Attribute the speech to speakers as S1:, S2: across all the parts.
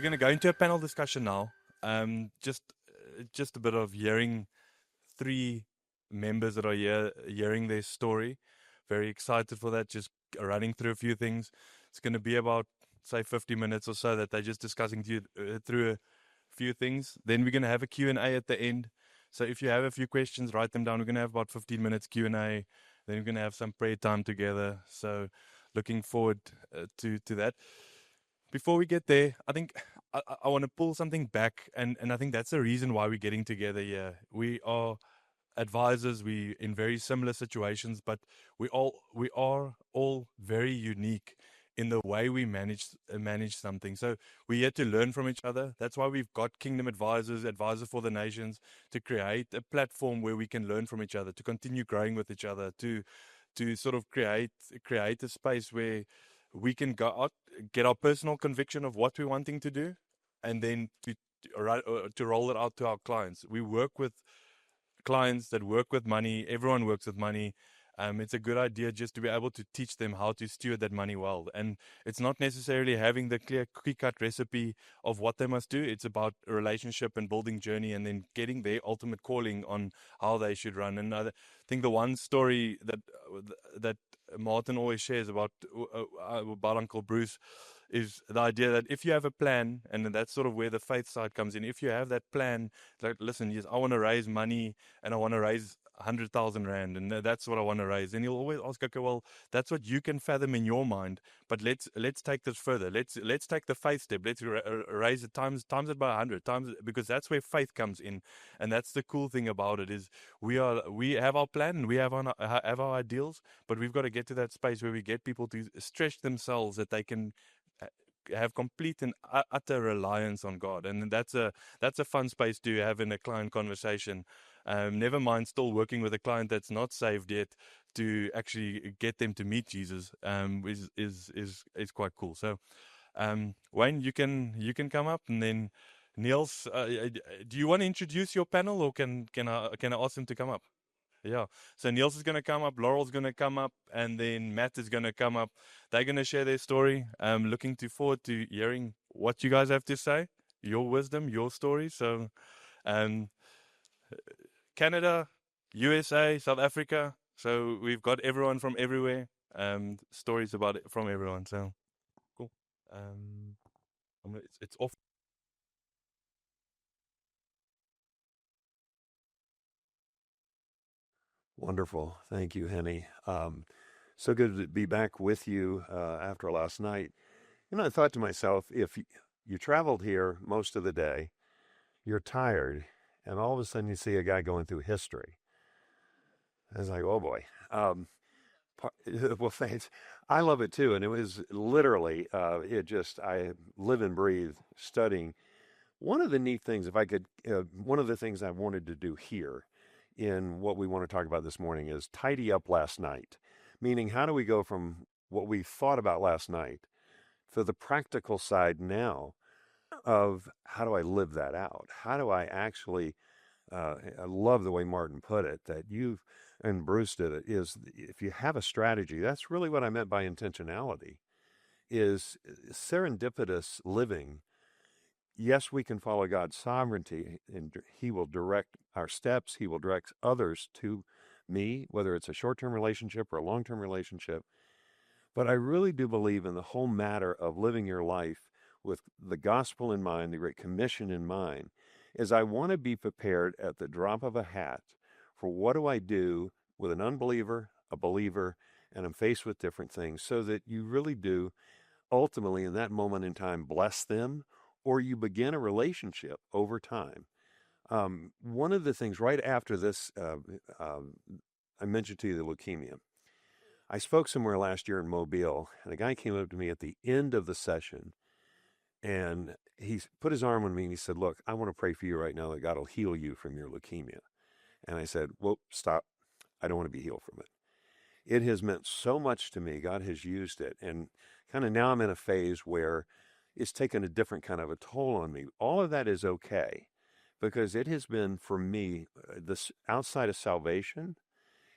S1: going to go into a panel discussion now. Just a bit of hearing three members that are here, hearing their story. Very excited for that. Just running through a few things. It's going to be about, say, 50 minutes or so that they're just discussing through a few things. Then we're going to have a Q&A at the end. So if you have a few questions, write them down. We're going to have about 15 minutes Q&A. Then we're going to have some prayer time together. So looking forward to that. Before we get there, I think I want to pull something back, and I think that's the reason why we're getting together here. We are advisors, we in very similar situations, but we are all very unique in the way we manage something. So we're here to learn from each other. That's why we've got Kingdom Advisors, Advisor for the Nations, to create a platform where we can learn from each other, to continue growing with each other, to sort of create a space where we can go out, get our personal conviction of what we're wanting to do, and then to roll it out to our clients. We work with clients that work with money. Everyone works with money. It's a good idea just to be able to teach them how to steward that money well. And it's not necessarily having the clear cut recipe of what they must do. It's about a relationship and building journey, and then getting their ultimate calling on how they should run. And I think the one story that Martin always shares about Uncle Bruce is the idea that if you have a plan, and that's sort of where the faith side comes in. If you have that plan, like, listen, yes, I want to raise money, and I want to raise 100,000 rand, and that's what I want to raise. And you'll always ask, okay, well, that's what you can fathom in your mind, but let's take this further. Let's take the faith step. Let's raise it times it by 100 times, because that's where faith comes in. And that's the cool thing about it, is we have our plan, and we have our ideals, but we've got to get to that space where we get people to stretch themselves, that they can have complete and utter reliance on God. And that's a fun space to have in a client conversation. Never mind still working with a client that's not saved yet, to actually get them to meet Jesus is quite cool. So Wayne, you can come up, and then Niels, do you want to introduce your panel, or can I ask him to come up? Yeah. So Niels is going to come up, Laurel's going to come up, and then Matt is going to come up. They're going to share their story. I'm looking forward to hearing what you guys have to say, your wisdom, your story. So um, Canada, USA, South Africa. So we've got everyone from everywhere. Stories about it from everyone. So cool. It's off.
S2: Wonderful. Thank you, Henny. So good to be back with you after last night. I thought to myself, if you traveled here most of the day, you're tired, and all of a sudden you see a guy going through history. I was like, oh boy. Well, thanks. I love it too. And it was literally, I live and breathe studying. One of the neat things, one of the things I wanted to do here in what we want to talk about this morning is tidy up last night. Meaning, how do we go from what we thought about last night to the practical side now of how do I live that out? How do I actually, I love the way Martin put it, that you and Bruce did it, is if you have a strategy, that's really what I meant by intentionality, is serendipitous living. Yes, we can follow God's sovereignty, and He will direct our steps. He will direct others to me, whether it's a short-term relationship or a long-term relationship. But I really do believe in the whole matter of living your life with the gospel in mind, the Great Commission in mind, is I want to be prepared at the drop of a hat for what do I do with an unbeliever, a believer, and I'm faced with different things, so that you really do ultimately in that moment in time bless them, or you begin a relationship over time. One of the things right after this, I mentioned to you the leukemia. I spoke somewhere last year in Mobile, and a guy came up to me at the end of the session, and he put his arm on me and he said, look, I want to pray for you right now that God will heal you from your leukemia. And I said, well, stop. I don't want to be healed from it. It has meant so much to me. God has used it. And kind of now I'm in a phase where it's taken a different kind of a toll on me. All of that is okay, because it has been for me, this outside of salvation,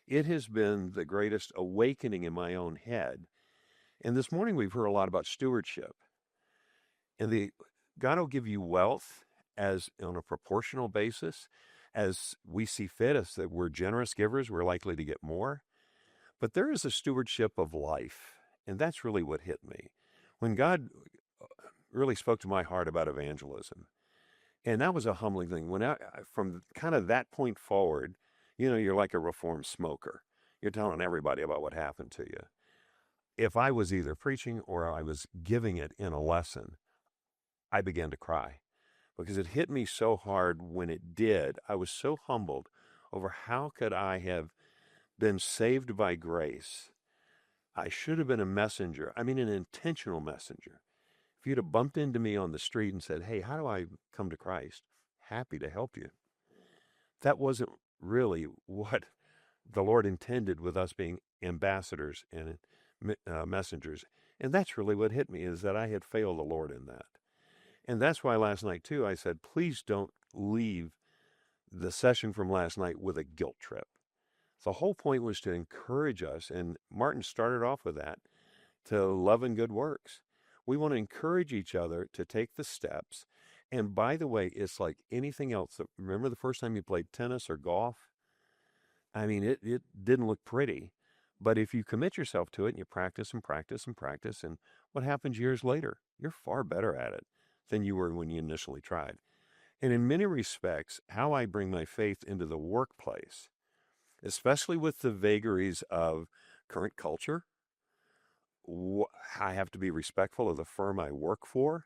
S2: it has been the greatest awakening in my own head. And this morning we've heard a lot about stewardship. And God will give you wealth as on a proportional basis, as we see fit. As that we're generous givers, we're likely to get more. But there is a stewardship of life, and that's really what hit me when God really spoke to my heart about evangelism. And that was a humbling thing. From kind of that point forward, you're like a reformed smoker. You're telling everybody about what happened to you. If I was either preaching or I was giving it in a lesson, I began to cry because it hit me so hard when it did. I was so humbled over how could I have been saved by grace. I should have been a messenger. I mean, an intentional messenger. If you'd have bumped into me on the street and said, "Hey, how do I come to Christ?" Happy to help you. That wasn't really what the Lord intended with us being ambassadors and messengers. And that's really what hit me, is that I had failed the Lord in that. And that's why last night, too, I said, please don't leave the session from last night with a guilt trip. The whole point was to encourage us, and Martin started off with that, to love and good works. We want to encourage each other to take the steps. And by the way, it's like anything else. Remember the first time you played tennis or golf? I mean, it didn't look pretty. But if you commit yourself to it and you practice and practice and practice, and what happens years later? You're far better at it than you were when you initially tried. And in many respects, how I bring my faith into the workplace, especially with the vagaries of current culture, I have to be respectful of the firm I work for.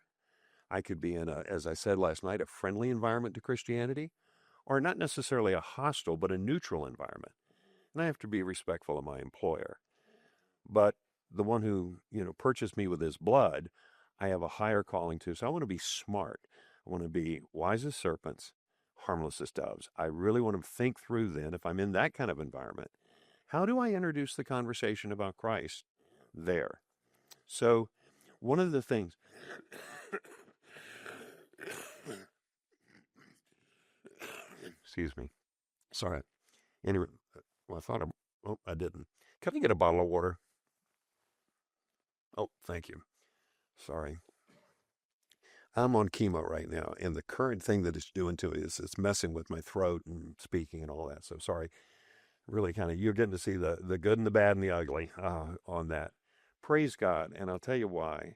S2: I could be in as I said last night, a friendly environment to Christianity, or not necessarily a hostile, but a neutral environment. And I have to be respectful of my employer. But the one who, purchased me with his blood, I have a higher calling to. So I want to be smart. I want to be wise as serpents, harmless as doves. I really want to think through then, if I'm in that kind of environment, how do I introduce the conversation about Christ there? So one of the things, excuse me, sorry. Anyway, well, I didn't. Can I get a bottle of water? Oh, thank you. Sorry. I'm on chemo right now, and the current thing that it's doing to me is it's messing with my throat and speaking and all that. So sorry. Really you're getting to see the good and the bad and the ugly on that. Praise God. And I'll tell you why.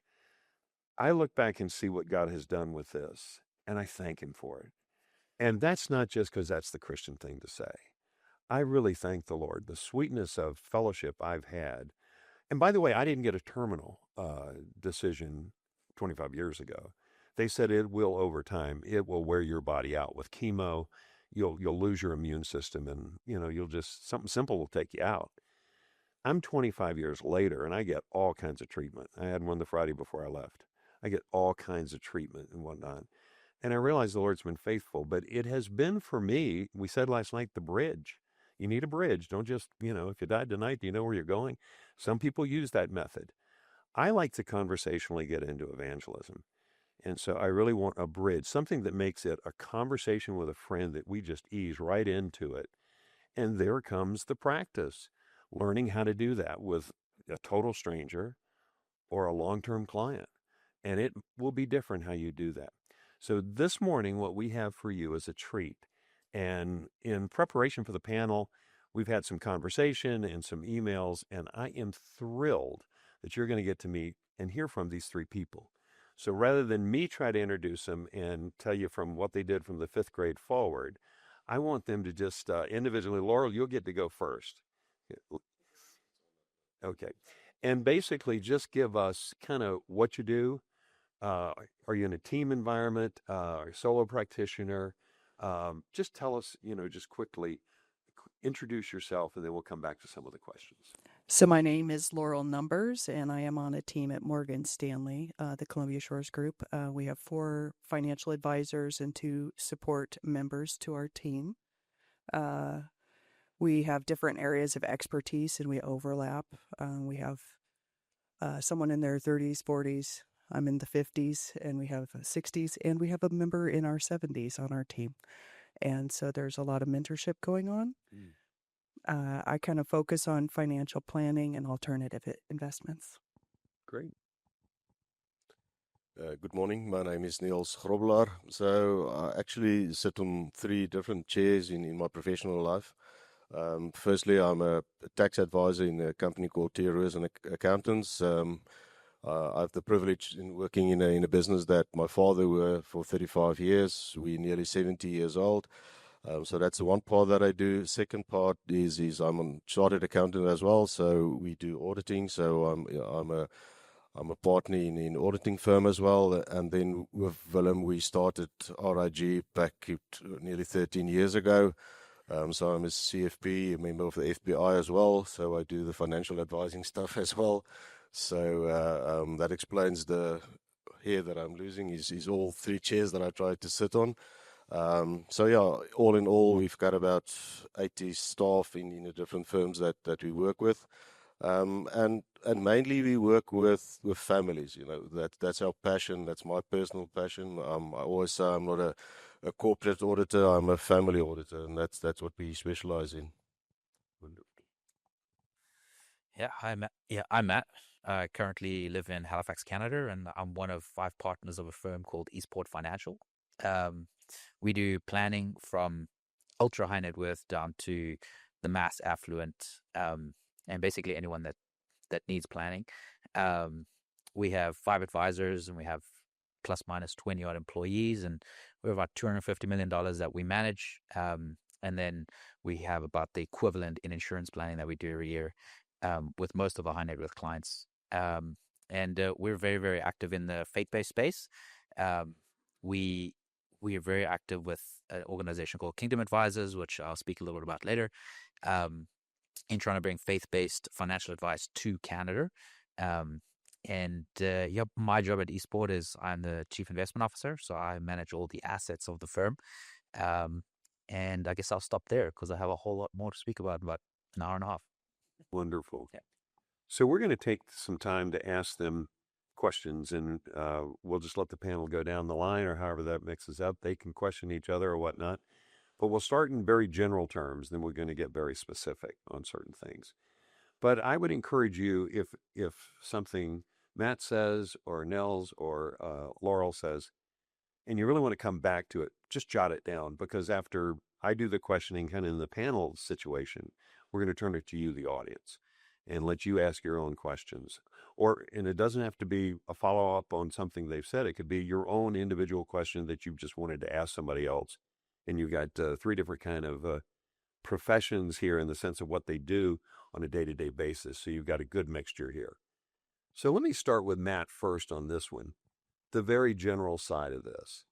S2: I look back and see what God has done with this, and I thank him for it. And that's not just because that's the Christian thing to say. I really thank the Lord. The sweetness of fellowship I've had. And by the way, I didn't get a terminal decision 25 years ago. They said it will, over time, it will wear your body out with chemo. You'll lose your immune system, and you'll just, something simple will take you out. I'm 25 years later, and I get all kinds of treatment. I had one the Friday before I left. I get all kinds of treatment and whatnot. And I realize the Lord's been faithful, but it has been for me, we said last night, the bridge. You need a bridge. Don't just, if you died tonight, do you know where you're going? Some people use that method. I like to conversationally get into evangelism. And so I really want a bridge, something that makes it a conversation with a friend that we just ease right into it. And there comes the practice, learning how to do that with a total stranger or a long-term client. And it will be different how you do that. So this morning, what we have for you is a treat. And in preparation for the panel, we've had some conversation and some emails, and I am thrilled that you're going to get to meet and hear from these three people. So rather than me try to introduce them and tell you from what they did from the 5th grade forward, I want them to just individually, Laurel, you'll get to go first. Okay. And basically just give us kind of what you do. Are you in a team environment? Are you a solo practitioner? Just tell us, just quickly, introduce yourself, and then we'll come back to some of the questions.
S3: So my name is Laurel Numbers, and I am on a team at Morgan Stanley, the Columbia Shores Group. We have 4 financial advisors and 2 support members to our team. We have different areas of expertise, and we overlap. We have someone in their 30s, 40s. I'm in the 50s, and we have 60s, and we have a member in our 70s on our team. And so there's a lot of mentorship going on. I kind of focus on financial planning and alternative investments.
S2: Great.
S4: Good morning. My name is Niels Grobelaar. So I actually sit on three different chairs in my professional life. Firstly, I'm a tax advisor in a company called Tier and Accountants. I have the privilege in working in a business that my father were for 35 years. We're nearly 70 years old. So that's the one part that I do. Second part is I'm a chartered accountant as well. So we do auditing. So I'm a partner in auditing firm as well. And then with Willem, we started RIG back nearly 13 years ago. So I'm a CFP, a member of the FBI as well. So I do the financial advising stuff as well. So that explains the hair that I'm losing is all three chairs that I try to sit on. So yeah, all in all, we've got about 80 staff in the different firms that we work with. And mainly we work with families, that's our passion. That's my personal passion. I always say I'm not a corporate auditor, I'm a family auditor, and that's what we specialize in.
S5: Yeah, hi, Matt. Yeah, I'm Matt. I currently live in Halifax, Canada, and I'm one of 5 partners of a firm called Eastport Financial. We do planning from ultra high net worth down to the mass affluent, and basically anyone that needs planning. We have 5 advisors, and we have plus minus 20 odd employees, and we have about $250 million that we manage. And then we have about the equivalent in insurance planning that we do every year with most of our high net worth clients. And we're very, very active in the faith-based space. We are very active with an organization called Kingdom Advisors, which I'll speak a little bit about later, in trying to bring faith-based financial advice to Canada. My job at Eastport is I'm the chief investment officer, so I manage all the assets of the firm. And I guess I'll stop there because I have a whole lot more to speak about in about an hour and a half.
S2: Wonderful.
S5: Yeah.
S2: So we're going to take some time to ask them questions, and we'll just let the panel go down the line, or however that mixes up. They can question each other or whatnot. But we'll start in very general terms, then we're going to get very specific on certain things. But I would encourage you, if something Matt says or Nels or Laurel says, and you really want to come back to it, just jot it down, because after I do the questioning kind of in the panel situation, we're going to turn it to you, the audience, and let you ask your own questions. And it doesn't have to be a follow-up on something they've said. It could be your own individual question that you've just wanted to ask somebody else. And you've got 3 different kind of professions here in the sense of what they do on a day-to-day basis. So you've got a good mixture here. So let me start with Matt first on this one, the very general side of this.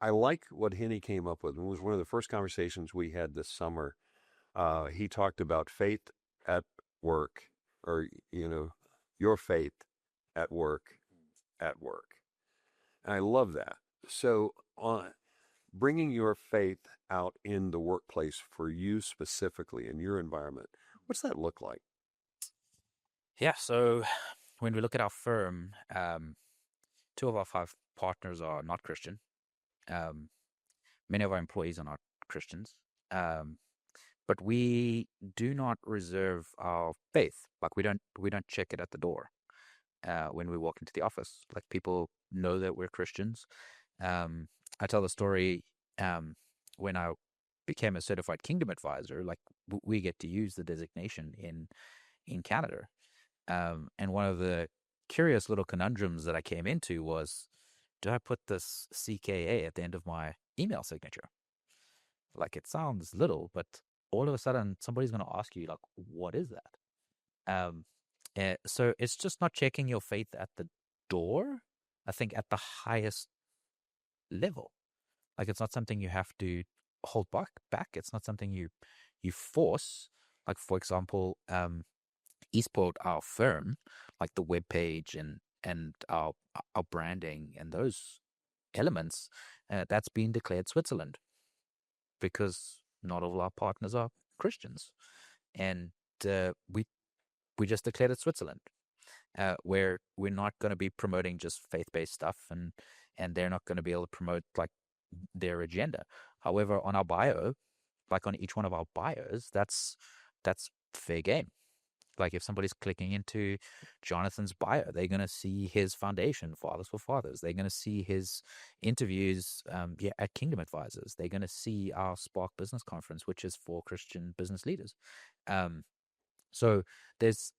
S2: I like what Henny came up with. It was one of the first conversations we had this summer. He talked about faith at work, or, your faith at work. And I love that. So bringing your faith out in the workplace for you specifically in your environment, what's that look like?
S5: Yeah, so when we look at our firm, 2 of our 5 partners are not Christian. Many of our employees are not Christians. But we do not reserve our faith. Like we don't check it at the door when we walk into the office. Like people know that we're Christians. I tell the story when I became a certified Kingdom Advisor. Like we get to use the designation in Canada. And one of the curious little conundrums that I came into was, do I put this CKA at the end of my email signature? Like it sounds little, but all of a sudden somebody's going to ask you, like, what is that? So it's just not checking your faith at the door. I think at the highest level, like it's not something you have to hold back. It's not something you force. Like for example, Eastport, our firm, like the web page and our branding and those elements, that's been declared Switzerland because not all our partners are Christians, and we just declared it Switzerland, where we're not going to be promoting just faith-based stuff, and they're not going to be able to promote like their agenda. However, on our bio, like on each one of our bios, that's fair game. Like if somebody's clicking into Jonathan's bio, they're going to see his foundation, Fathers for Fathers. They're going to see his interviews at Kingdom Advisors. They're going to see our Spark Business Conference, which is for Christian business leaders. So there's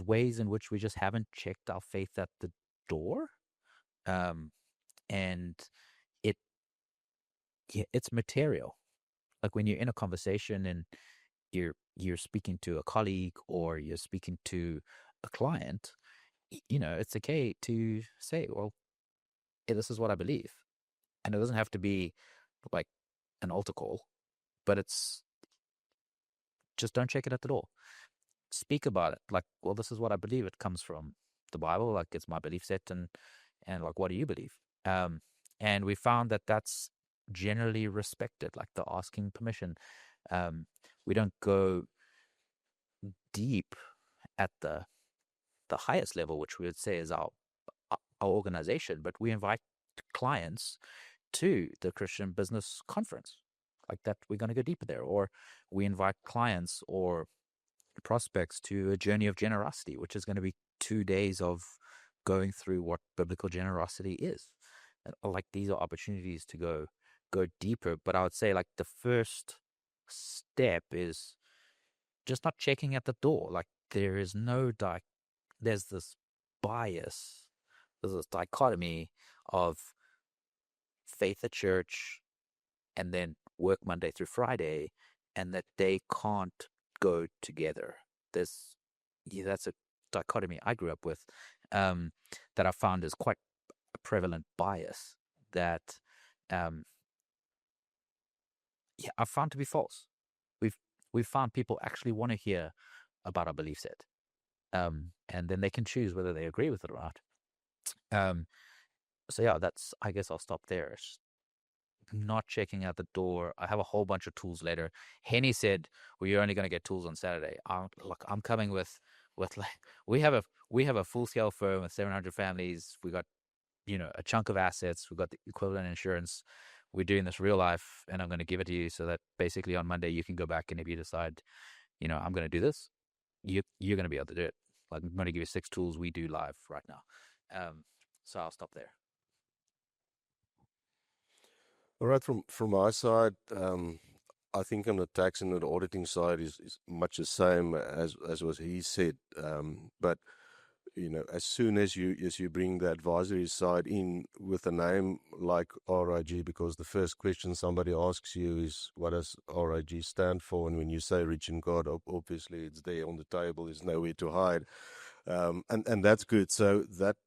S5: ways in which we just haven't checked our faith at the door, and it's material. Like when you're in a conversation and you're speaking to a colleague or you're speaking to a client, it's okay to say, well, hey, this is what I believe. And it doesn't have to be like an altar call, but it's just don't check it at the door. Speak about it. Like, well, this is what I believe. It comes from the Bible. Like, it's my belief set. And like, what do you believe? And we found that that's generally respected, like the asking permission. We don't go deep at the highest level, which we would say is our organization, but we invite clients to the Christian Business Conference. Like that, we're going to go deeper there. Or we invite clients or prospects to a journey of generosity, which is going to be 2 days of going through what biblical generosity is. And like these are opportunities to go deeper. But I would say like the first step is just not checking at the door. Like there is no there's this bias, there's this dichotomy of faith at church and then work Monday through Friday, and that they can't go together. That's a dichotomy I grew up with, that I found is quite a prevalent bias that I found to be false. We've found people actually want to hear about our belief set, and then they can choose whether they agree with it or not. So yeah, I guess I'll stop there. It's not checking out the door. I have a whole bunch of tools later. Henny said, well, you're only going to get tools on Saturday. I'm coming with like, we have a full scale firm with 700 families. We got, a chunk of assets. We've got the equivalent insurance. We're doing this real life, and I'm going to give it to you so that basically on Monday you can go back, and if you decide, I'm going to do this, you're going to be able to do it. Like I'm going to give you 6 tools we do live right now. So I'll stop there.
S4: All right, from my side, I think on the tax and the auditing side is much the same as what he said. But as soon as you bring the advisory side in with a name like RIG, because the first question somebody asks you is, what does RIG stand for? And when you say Rich in God, obviously it's there on the table. There's nowhere to hide, and that's good. So that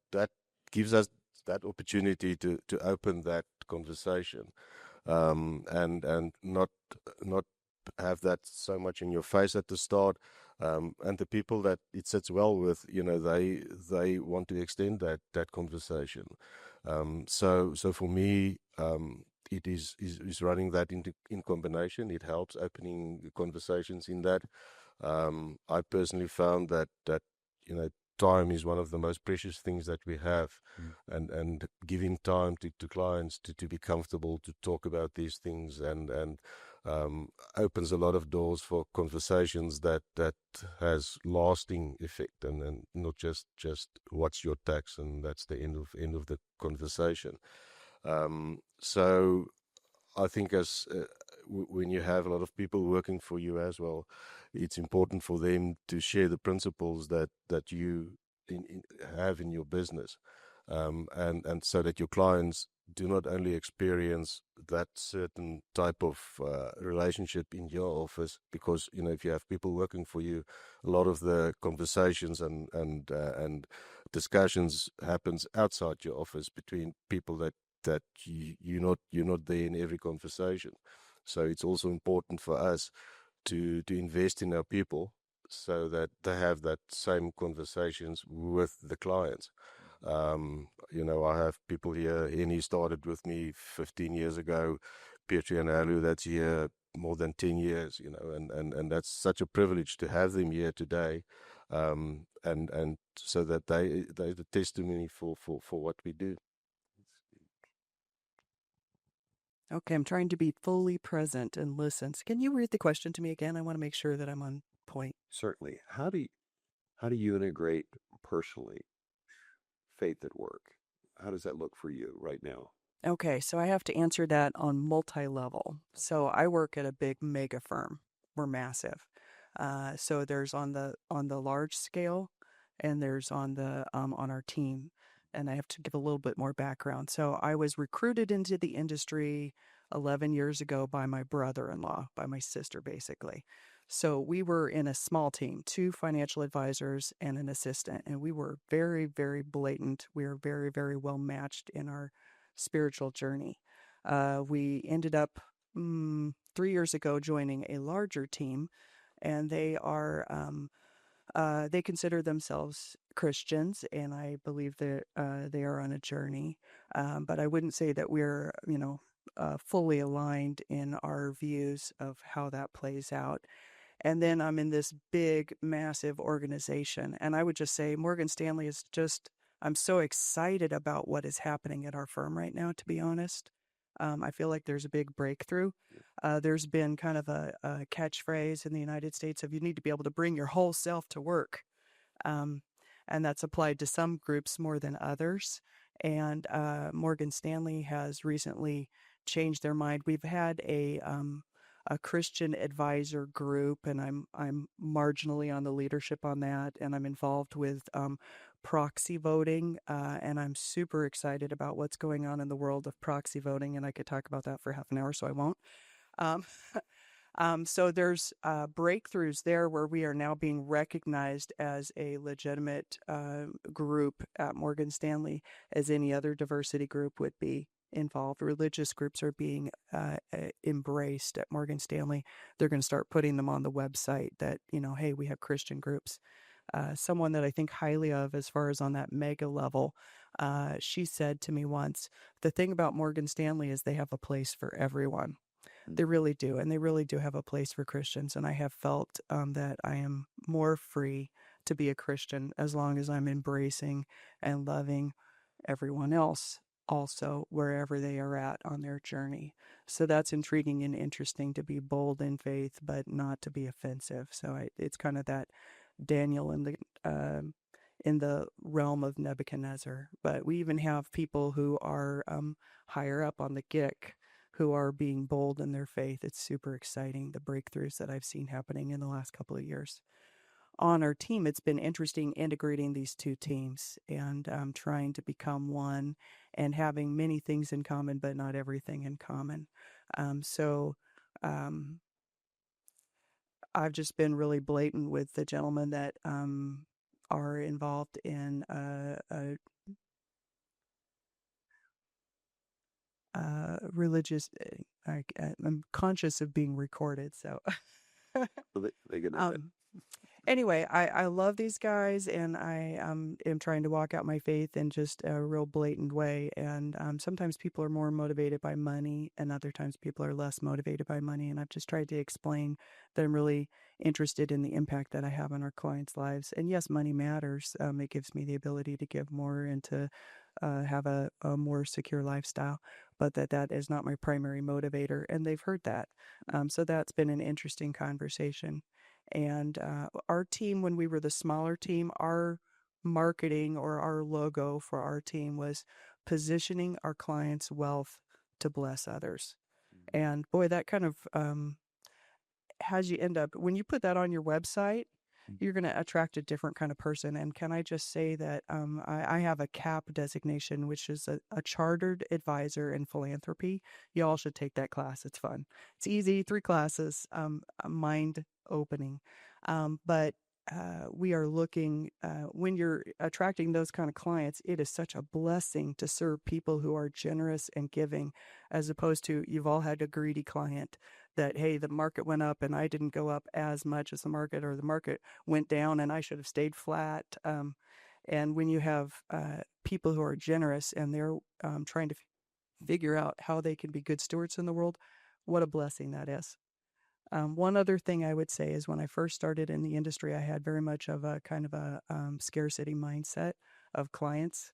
S4: gives us that opportunity to open that conversation, and not have that so much in your face at the start. And the people that it sits well with, they want to extend that conversation. So for me, it is running that in combination. It helps opening conversations in that. I personally found that time is one of the most precious things that we have, and giving time to clients to be comfortable to talk about these things and opens a lot of doors for conversations that has lasting effect, and not just what's your tax, and that's the end of the conversation. So I think as when you have a lot of people working for you as well, it's important for them to share the principles that you have in your business, and so that your clients do not only experience that certain type of relationship in your office, because if you have people working for you, a lot of the conversations and discussions happens outside your office between people that you're not there in every conversation. So it's also important for us to invest in our people so that they have that same conversations with the clients. I have people here, and he started with me 15 years ago, Petri and Alu, that's here more than 10 years, and that's such a privilege to have them here today, and so that they're the testimony for what we do.
S3: Okay, I'm trying to be fully present and listen. So can you read the question to me again? I want to make sure that I'm on point.
S2: Certainly. How do How do you integrate personally faith at work? How does that look for you right now?
S3: Okay, so I have to answer that on multi-level. So I work at a big mega firm. We're massive. So there's on the large scale, and there's on our team. And I have to give a little bit more background. So I was recruited into the industry 11 years ago by my brother-in-law, by my sister, basically. So we were in a small team, two financial advisors and an assistant, and we were very, very blatant. We were very, very well matched in our spiritual journey. We ended up 3 years ago joining a larger team, and they consider themselves Christians, and I believe that they are on a journey. But I wouldn't say that we're, fully aligned in our views of how that plays out. And then I'm in this big, massive organization. And I would just say Morgan Stanley is just, I'm so excited about what is happening at our firm right now, to be honest. I feel like there's a big breakthrough. There's been kind of a catchphrase in the United States of you need to be able to bring your whole self to work. And that's applied to some groups more than others. And Morgan Stanley has recently changed their mind. We've had a Christian advisor group, and I'm marginally on the leadership on that, and I'm involved with proxy voting, and I'm super excited about what's going on in the world of proxy voting, and I could talk about that for half an hour, so I won't. Um, so there's breakthroughs there where we are now being recognized as a legitimate group at Morgan Stanley, as any other diversity group would be involved. Religious groups are being embraced at Morgan Stanley. They're going to start putting them on the website that, hey, we have Christian groups. Someone that I think highly of as far as on that mega level, she said to me once, the thing about Morgan Stanley is they have a place for everyone. They really do. And they really do have a place for Christians. And I have felt that I am more free to be a Christian as long as I'm embracing and loving everyone else also wherever they are at on their journey. So that's intriguing and interesting, to be bold in faith, but not to be offensive. So it's kind of that Daniel in the realm of Nebuchadnezzar. But we even have people who are higher up on the GIC who are being bold in their faith. It's super exciting, the breakthroughs that I've seen happening in the last couple of years. On our team, it's been interesting integrating these two teams and trying to become one and having many things in common, but not everything in common. So I've just been really blatant with the gentlemen that are involved in religious. I'm conscious of being recorded, so.
S2: They get
S3: Anyway, I love these guys, and I am trying to walk out my faith in just a real blatant way. And sometimes people are more motivated by money, and other times people are less motivated by money. And I've just tried to explain that I'm really interested in the impact that I have on our clients' lives. And yes, money matters. It gives me the ability to give more and to have a more secure lifestyle, but that is not my primary motivator. And they've heard that. So that's been an interesting conversation. And our team, when we were the smaller team, our marketing or our logo for our team was positioning our clients' wealth to bless others. And boy, that kind of has you end up, when you put that on your website, you're going to attract a different kind of person. And can I just say that I have a CAP designation, which is a Chartered Advisor in Philanthropy. You all should take that class. It's fun. It's easy, 3 classes, mind opening. But we are looking, when you're attracting those kind of clients, it is such a blessing to serve people who are generous and giving, as opposed to you've all had a greedy client that, hey, the market went up and I didn't go up as much as the market, or the market went down and I should have stayed flat. And when you have people who are generous and they're trying to figure out how they can be good stewards in the world, what a blessing that is. One other thing I would say is when I first started in the industry, I had very much of a kind of a scarcity mindset of clients.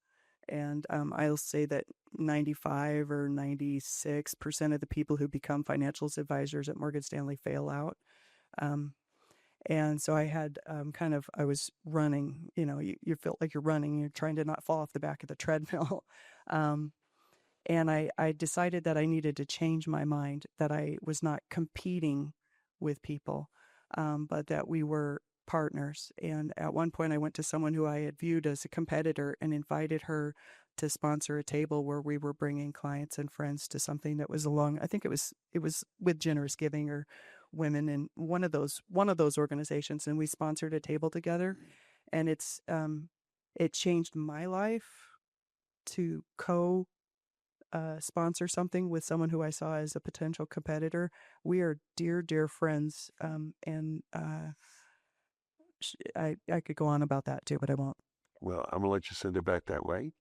S3: And I'll say that 95 or 96% of the people who become financial advisors at Morgan Stanley fail out. And so I had I was running, you felt like you're running, you're trying to not fall off the back of the treadmill. um, and I decided that I needed to change my mind, that I was not competing with people, but that we were partners. And at one point, I went to someone who I had viewed as a competitor and invited her to sponsor a table where we were bringing clients and friends to something that was I think it was with Generous Giving or Women in one of those organizations, and we sponsored a table together. And it changed my life to sponsor something with someone who I saw as a potential competitor. We are dear, dear friends, and I could go on about that too, but I won't.
S2: Well, I'm gonna let you send it back that way.